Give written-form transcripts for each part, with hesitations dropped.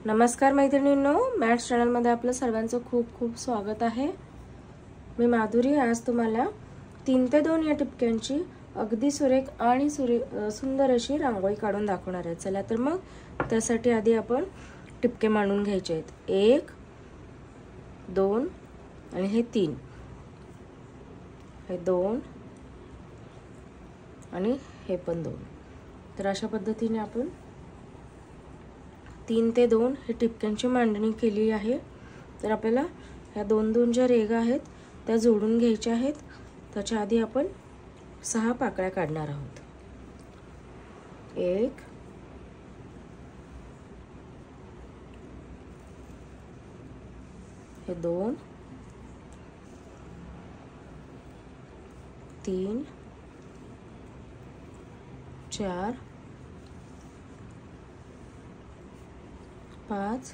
नमस्कार मैत्रिणींनो, मॅथ्स चॅनलमध्ये आपलं सर्वांचं खूप खूप स्वागत आहे। मी माधुरी आज तुम्हाला 3 ते 2 या टिपक्यांची अगदी सुरेख आणि सुंदर अशी रांगोळी काढून दाखवणार आहे। चला तर मग त्यासाठी आधी आपण टिपके मांडून घ्यायचे आहेत। 1 2 आणि हे 3, हे 2 आणि हे पण 2। तर अशा पद्धतीने आपण 3 ते 2 हे टिपक्यांची मांडणी केली आहे। तर आपल्याला ह्या 2 ज्या रेघा आहेत त्या जोडून घ्यायच्या आहेत। त्याच्या आधी आपण 6 पाकळ्या काढणार आहोत। 1 हे 2 3 4 5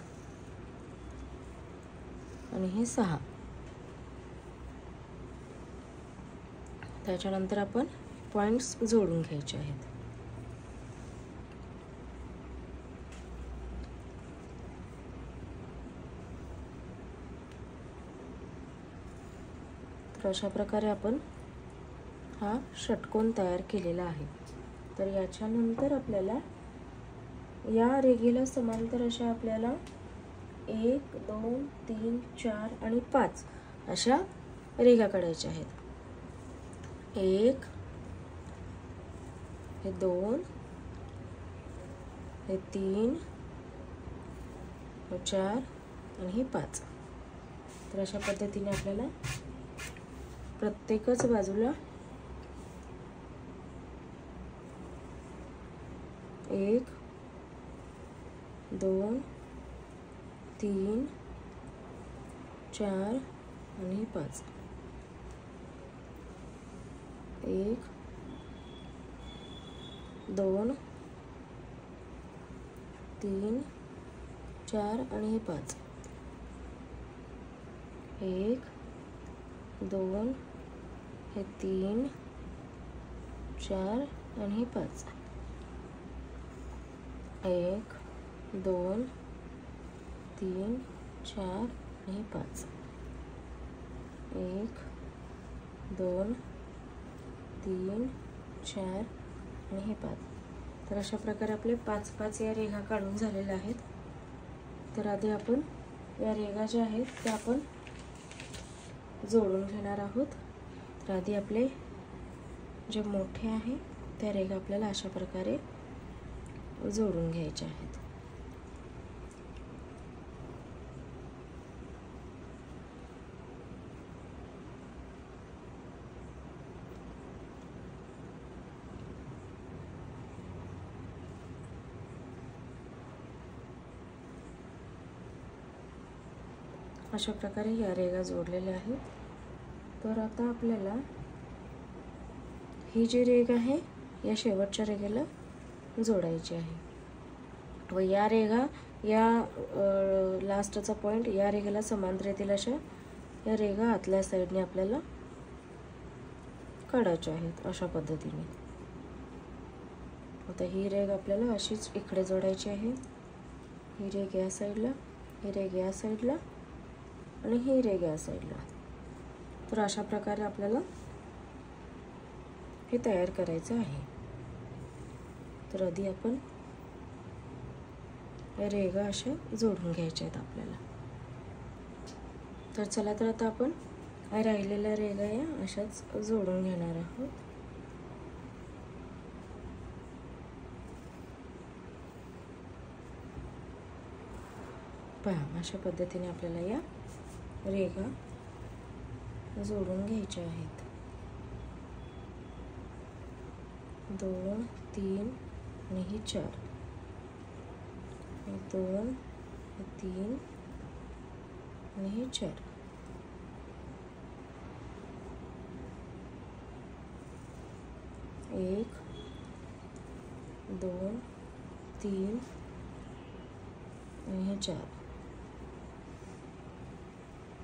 आणि हे 6। त्याच्यानंतर आपण पॉइंट्स जोडून घ्यायचे आहेत। तर अशा प्रकारे आपण हा षटकोन तयार केलेला आहे। तर याच्यानंतर आपल्याला या रेघेला समांतर अशा आपल्याला 1 2 3 4 आणि 5 अशा रेघा काढायच्या आहेत। 1 हे 2 हे 3 हे 4 आणि हे 5। तर अशा पद्धतीने आपल्याला प्रत्येकच बाजूला 1 2 3 4 आणि 5 1 2 3 4 आणि हे 5 1 2 हे 3 4 आणि हे 5 1 2 3 4 आणि 5 1 2 3 4 आणि हे 5। तर अशा प्रकारे आपले 5 या रेघा काढून झालेल्या आहेत। तर आधी आपण या रेघा ज्या आहेत त्या आपण जोडून घेणार आहोत। तर आधी आपले जे मोठे आहे त्या रेघा आपल्याला अशा प्रकारे जोडून घ्यायच्या आहेत। अशा प्रकारे या रेघा जोडलेल्या आहेत। तर आता आपल्याला ही जी रेघ आहे या शेवटच्या रेघेला जोडायची आहे व या रेघा या लास्टचा पॉइंट या रेघेला समांतर येतील अशा या रेघा आतल्या साइडने आपल्याला काढायच्या आहेत। अशा पद्धतीने आता ही रेघ आपल्याला अशीच इकडे जोडायची आहे। ही रेघ या साइडला, ही रेघ या साइडला आणि ही रेघ या साइडला। तर अशा प्रकारे आपल्याला हे तयार करायचं आहे। तर आधी आपण या रेघा अशा जोडून घ्यायच्या आहेत आपल्याला। तर चला तर आता आपण राहिलेल्या रेघा या अशाच जोडून घेणार आहोत। पहा अशा पद्धतीने आपल्याला या रेघा जोडून घ्यायच्या आहेत। 2 3 आणि ही 4 2 3 आणि हे 4 1 2 3 आणि हे 4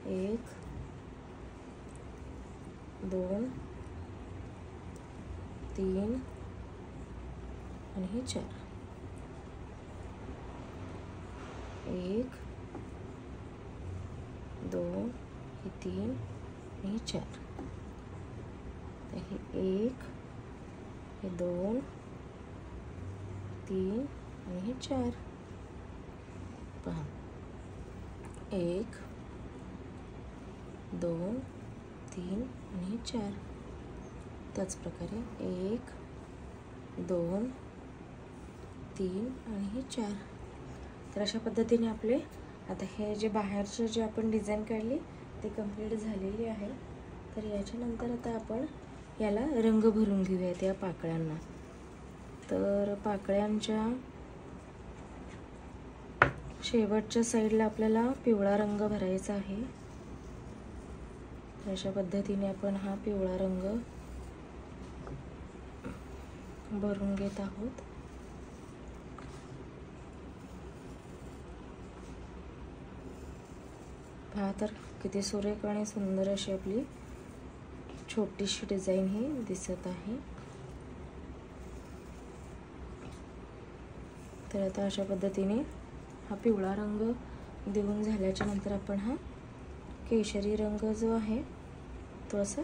1 2 3 आणि हे 4 1 2 हे 3 हे 4. हे 1 हे 2 3 आणि हे 4. पहा 1 2 3 आणि हे 4. त्याच प्रकारे 1 2 3 आणि हे 4. तर अशा पद्धतीने आपले आता हे जे बाहेरचे जे आपण डिझाईन काढली ते कंप्लीट झालेली आहे. तर याच्यानंतर आता आपण याला रंग भरून घेऊयात या पाकळ्यांना. तर पाकळ्यांच्या शेवटच्या साईडला आपल्याला पिवळा रंग भरायचा आहे. अशा पद्धतीने आपण हा पिवळा रंग भरून घेत आहोत. पहा तर किती सुरेख आणि सुंदर अशी आपली छोटीशी डिझाईन ही दिसत आहे. तर आता अशा पद्धतीने हा पिवळा रंग देऊन झाल्याच्या नंतर आपण हा केशरी रंग जो आहे तो असं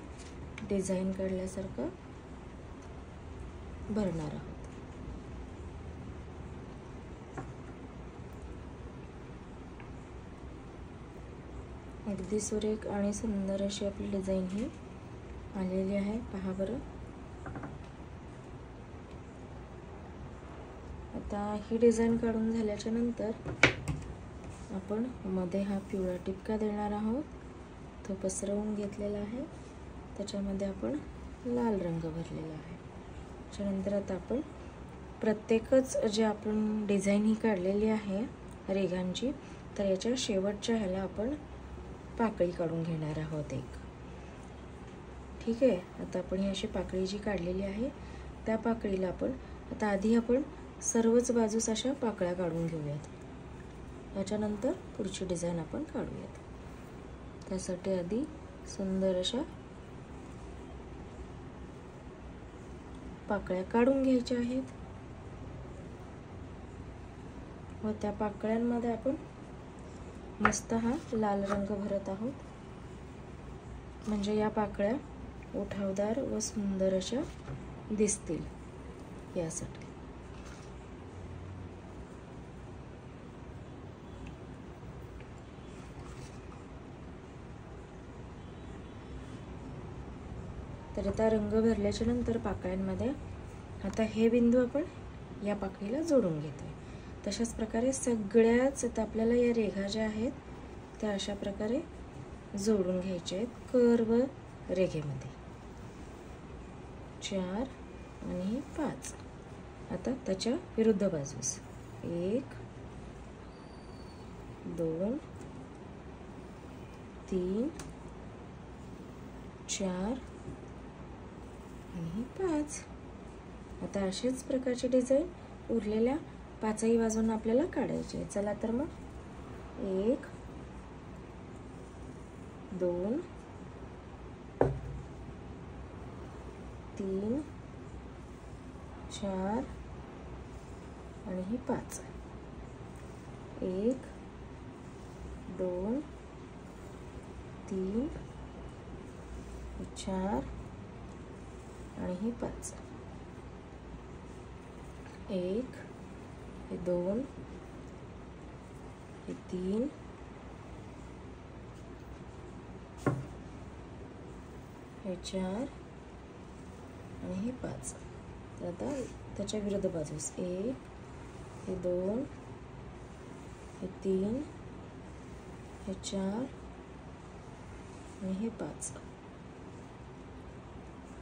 डिझाईन काढल्यासारखं भरणार आहोत. अगदी सुरेख आणि सुंदर अशी आपली डिझाईन ही आलेली आहे. पहा बरं. आता ही डिझाईन काढून झाल्याच्या नंतर आपण मध्ये हा पिवळा टिपका देणार आहोत. तो पसरवून घेतलेला आहे. त्याच्यामध्ये आपण लाल रंग भरलेला आहे. त्यानंतर आता आपण प्रत्येकच जे आपण डिझाईन ही काढलेली आहे रेघांची, तर याच्या शेवटच्या ह्याला आपण पाकळी काढून घेणार आहोत एक. ठीक आहे. आता आपण ही अशी पाकळी जी काढलेली आहे त्या पाकळीला आपण आता आधी आपण सर्वच बाजूस अशा पाकळ्या काढून घेऊयात. याच्यानंतर पुढची डिझाईन आपण काढूयात. त्यासाठी आधी सुंदर अशा पाकळ्या काढून घ्यायच्या आहेत व त्या पाकळ्यांमध्ये आपण मस्त हा लाल रंग भरत आहोत. म्हणजे या पाकळ्या उठावदार व सुंदर अशा दिसतील यासाठी. तर आता रंग भरल्याच्या नंतर पाकळ्यांमध्ये आता हे बिंदू आपण या पाकळीला जोडून घेतोय. तशाच प्रकारे सगळ्याच आता आपल्याला या रेघा ज्या आहेत त्या अशा प्रकारे जोडून घ्यायच्या आहेत कर्व रेघेमध्ये. 4 आणि 5. आता त्याच्या विरुद्ध बाजूस 1 2 3 4 आणि 5. आता अशाच प्रकारची डिझाईन उरलेल्या 5ही बाजूंना आपल्याला काढायची आहे. चला तर मग 1 2 3 4 आणि 5. 1 2 3 4 आणि 5. 1 2 3 4 आणि 5. तर आता त्याच्या विरुद्ध बाजूस 1 2 3 4 आणि 5.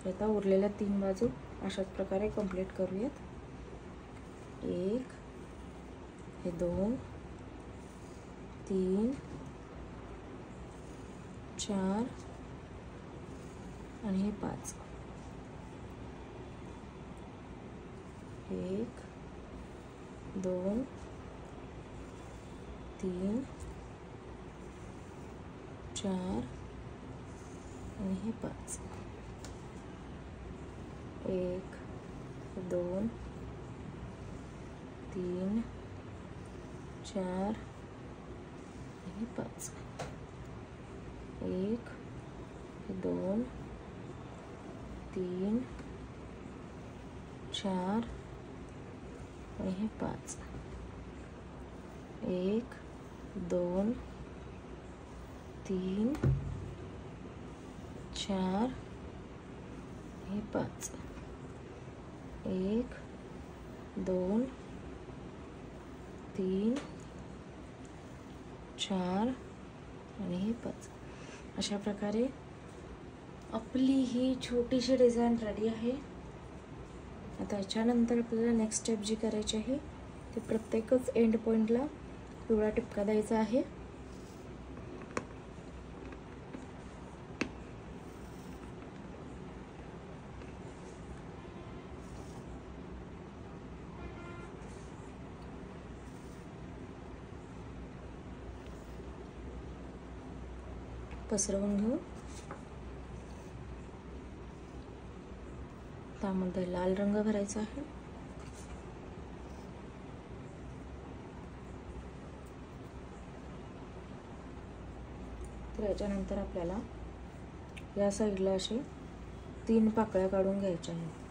आता उरलेल्या 3 बाजू अशाच प्रकारे कंप्लीट करूयात. 1 2 3 4 आणि 5. 1 2 3 4 आणि 5. 1 2 3 4 हे 5. 1 2 3 4 आणि हे 5. 1 2 3 4 हे 5. 1 2 3 4 आणि हे 5. अशा प्रकारे आपली ही छोटीशी डिझाईन रेडी आहे. आता याच्यानंतर आपल्याला नेक्स्ट स्टेप जी करायची आहे ती प्रत्येकच एंड पॉइंटला पिवळा टिपका द्यायचा आहे. पसरवून घेऊ. त्यामध्ये लाल रंग भरायचा आहे. तर याच्यानंतर आपल्याला या साईडला असे 3 पाकळ्या काढून घ्यायच्या आहेत.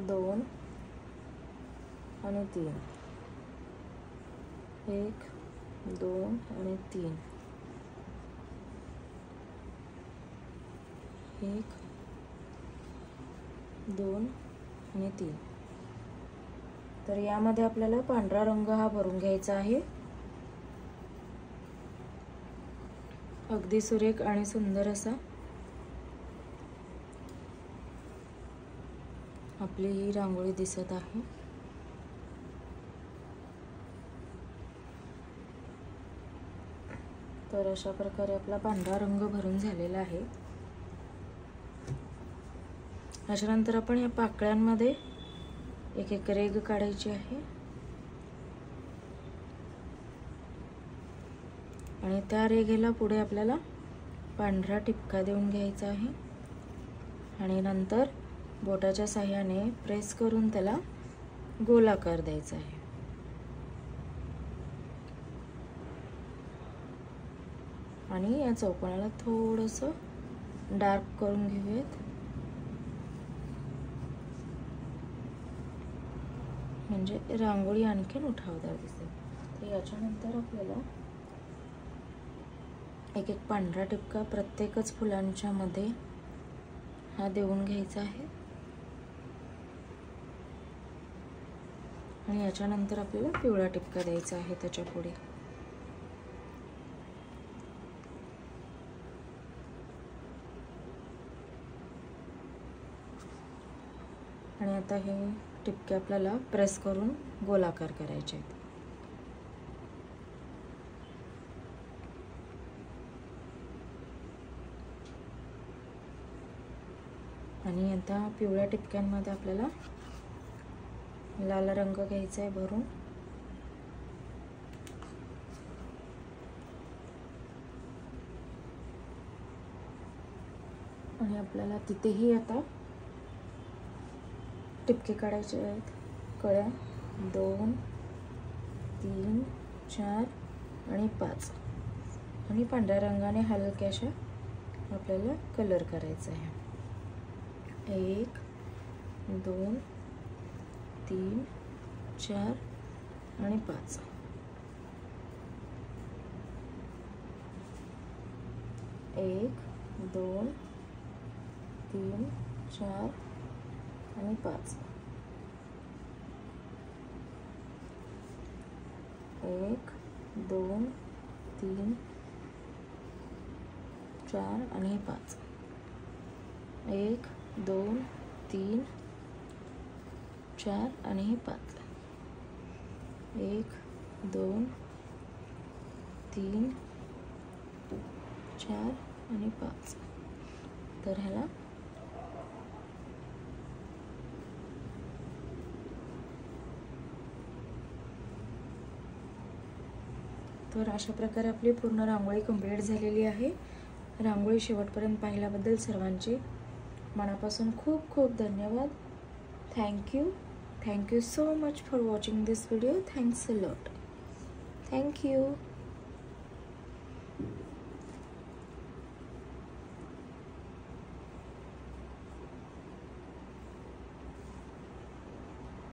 दोन आणि 3. 1 2 आणि 3. 1 2 आणि 3. तर यामध्ये आपल्याला पांढरा रंग हा भरून घ्यायचा आहे. अगदी सुरेख आणि सुंदर असा आपली ही रांगोळी दिसत आहे. तर अशा प्रकारे आपला पांढरा रंग भरून झालेला आहे. याच्यानंतर आपण या पाकळ्यांमध्ये एक एक रेघ काढायची आहे आणि त्या रेघेला पुढे आपल्याला पांढरा टिपका देऊन घ्यायचा आहे आणि नंतर बोटाच्या साहाय्याने प्रेस करून त्याला गोलाकार द्यायचा आहे. आणि या चौकोनाला थोडंसं डार्क करून घेऊयात म्हणजे रांगोळी आणखीन उठावदार दिसेल. तर याच्यानंतर आपल्याला एक एक पांढरा टिपका प्रत्येकच फुलांच्या मध्ये हा देऊन घ्यायचा आहे आणि याच्यानंतर आपल्याला पिवळा टिपका द्यायचा आहे त्याच्या पुढे. आणि आता हे टिपके आपल्याला प्रेस करून गोलाकार करायचे आहेत. आणि आता पिवळ्या टिपक्यांमध्ये आपल्याला लाल रंग घ्यायचा आहे भरून. आणि आपल्याला तिथेही आता टिपके काढायचे आहेत. कळ्या 2 3 4 आणि 5 आणि पांढऱ्या रंगाने हलक्याशा आपल्याला कलर करायचा आहे. 1 2 3 4 आणि 5. 1 2 3 4 आणि 5. 1 2 3 4 आणि 5. 1 2 3 4 आणि 5. 1 2 3 4 आणि 5. तर ह्याला तर अशा प्रकारे आपली पूर्ण रांगोळी कंप्लीट झालेली आहे. रांगोळी शेवटपर्यंत पाहिल्याबद्दल सर्वांचे मनापासून खूप खूप धन्यवाद. Thank you so much for watching this video. Thanks a lot. Thank you.